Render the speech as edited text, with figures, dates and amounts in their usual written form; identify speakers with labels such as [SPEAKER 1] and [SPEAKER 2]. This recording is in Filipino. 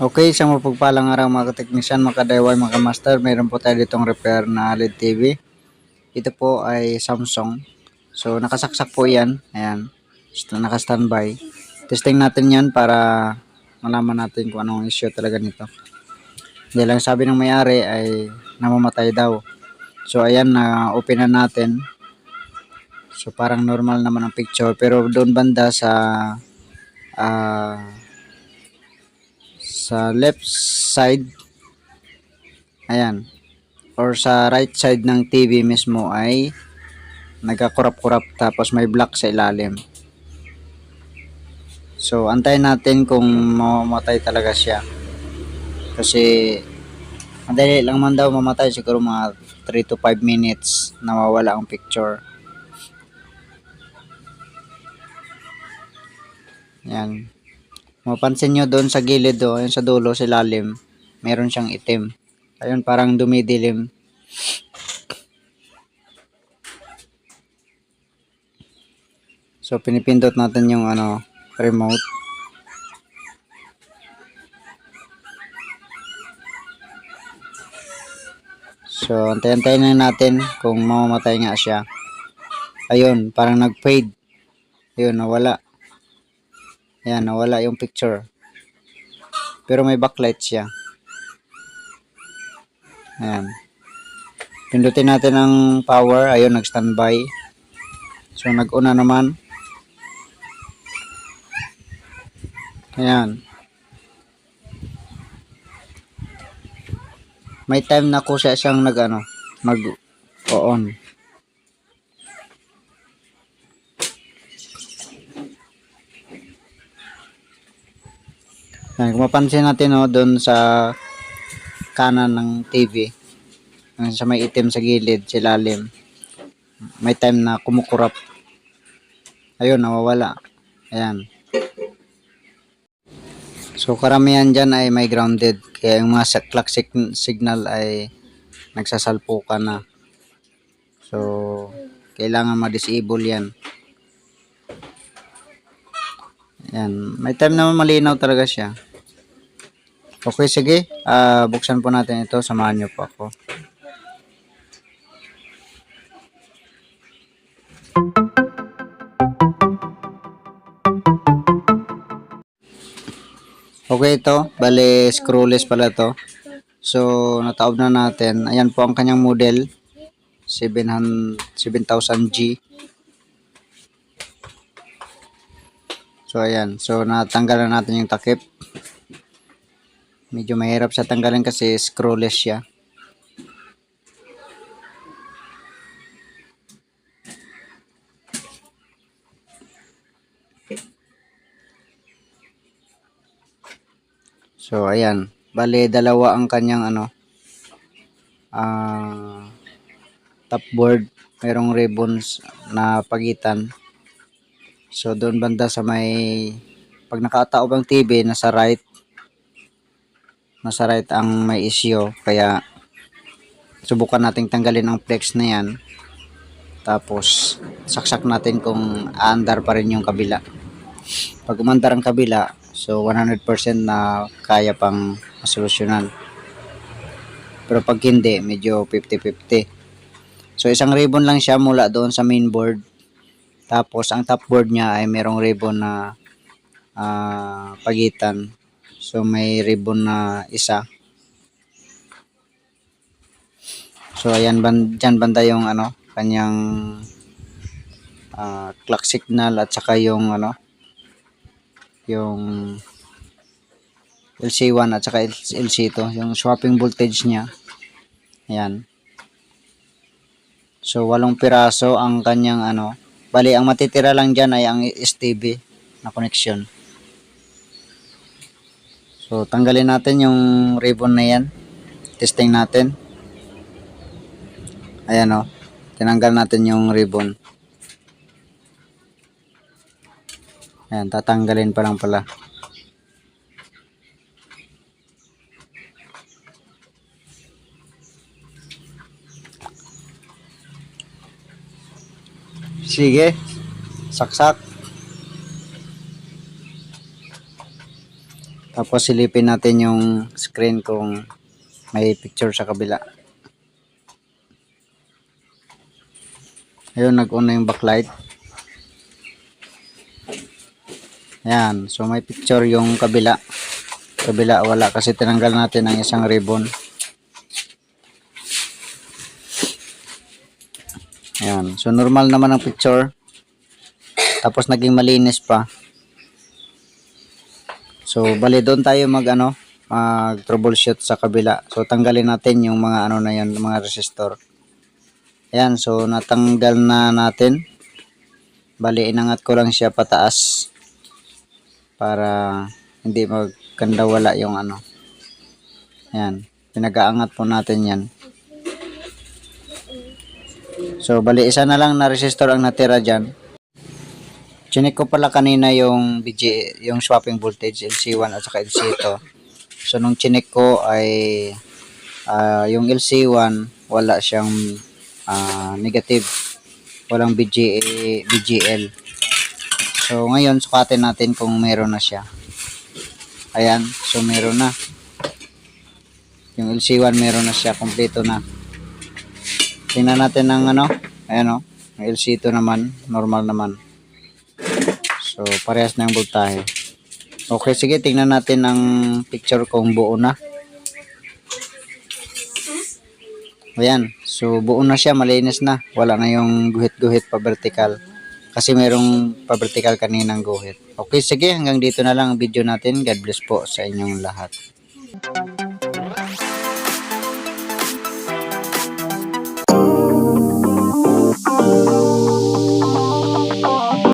[SPEAKER 1] Okay, isang mapagpalang araw mga kateknisyan, mga ka-DIY, mga ka-master. Meron po tayo ditong repair na LED TV. Ito po ay Samsung. So, nakasaksak po yan. Ayan. Naka-standby. Testing natin yan para malaman natin kung anong issue talaga nito. Hindi lang sabi ng may-ari ay namamatay daw. So, ayan, na-open na natin. So, parang normal naman ang picture. Pero doon banda ah, sa left side, ayan, or sa right side ng TV mismo ay nagkakurap-kurap tapos may black sa ilalim. So, antayin natin kung mamamatay talaga siya. Kasi, madali lang man daw mamatay. Siguro mga 3 to 5 minutes nawawala ang picture. Yan. Mapansin nyo doon sa gilid doon, sa dulo, sa ilalim, meron siyang itim. Ayun, parang dumidilim. So, pinipindot natin yung remote. So, antayin na natin kung mamamatay nga siya. Ayun, parang nag-fade. Ayun, nawala. Ayan, nawala yung picture. Pero may backlight siya. Ayan. Pindutin natin ang power. Ayun, nag-standby. So, nag-una naman. Ayan. May time na ko siya siyang mag-on. Ayan, kung mapansin natin doon sa kanan ng TV, sa may itim sa gilid, sa ilalim, may time na kumukurap. Ayun, nawawala. Ayan. So, karamihan dyan ay may grounded. Kaya yung mga clock signal ay nagsasalpukan na. So, kailangan ma-disable yan. Ayan. May time naman malinaw talaga siya. Okay, sige. Buksan po natin ito. Samahan nyo po ako. Okay, ito. Bale, screwless pala to. So, nataob na natin. Ayan po ang kanyang model. 7000G. So, ayan. So, natanggalan natin yung takip. Medyo mahirap sa tanggalin kasi screwless siya. So, ayan. Bale, dalawa ang kanyang top board. Merong ribbons na pagitan. So, doon banda sa pag nakataob ang TV, nasa right ang may issue. Kaya, subukan nating tanggalin ang flex na yan. Tapos, saksak natin kung aandar pa rin yung kabila. Pag umandar ang kabila, so 100% na kaya pang masolusyonan. Pero pag hindi, medyo 50-50. So, isang ribbon lang siya mula doon sa main board. Tapos, ang top board niya ay merong ribbon na pagitan. So, may ribbon na isa. So, ayan, dyan banda yung kanyang clock signal at saka yung yung LC1 at saka LC2, yung swapping voltage niya. Ayan. So, 8 piraso ang kanyang bali, ang matitira lang dyan ay ang STB na connection. So, tanggalin natin yung ribbon na yan. Testing natin. Ayan tinanggal natin yung ribbon. Ayan, tatanggalin pa lang pala. Sige, saksak. Tapos silipin natin yung screen kung may picture sa kabila. Ayun, nag-on na yung backlight. Ayan, so may picture yung kabila. Kabila wala kasi tinanggal natin ang isang ribbon. Ayan, so normal naman ang picture. Tapos naging malinis pa. So bali doon tayo mag troubleshoot sa kabila. So tanggalin natin yung mga na yan, mga resistor. Ayan, so natanggal na natin. Bali inangat ko lang siya pataas para hindi magkanda wala yung Ayan, pinag-aangat po natin yan. So bali isa na lang na resistor ang natira dyan. Chinek ko pala kanina yung yung swapping voltage LC1 at saka LC2. So nung chinek ko ay yung LC1 wala siyang negative. Walang BGL. So ngayon sukatin natin kung meron na siya. Ayan, so meron na. Yung LC1 meron na siya, kompleto na. Tingnan natin ang ayan yung LC2 naman, normal naman. So, parehas na yung voltahe. Okay, sige, tingnan natin ang picture kung buo na. Ayan, so buo na siya, malinis na. Wala na yung guhit-guhit pa vertical. Kasi merong pa vertical kaninang guhit. Okay, sige, hanggang dito na lang ang video natin. God bless po sa inyong lahat.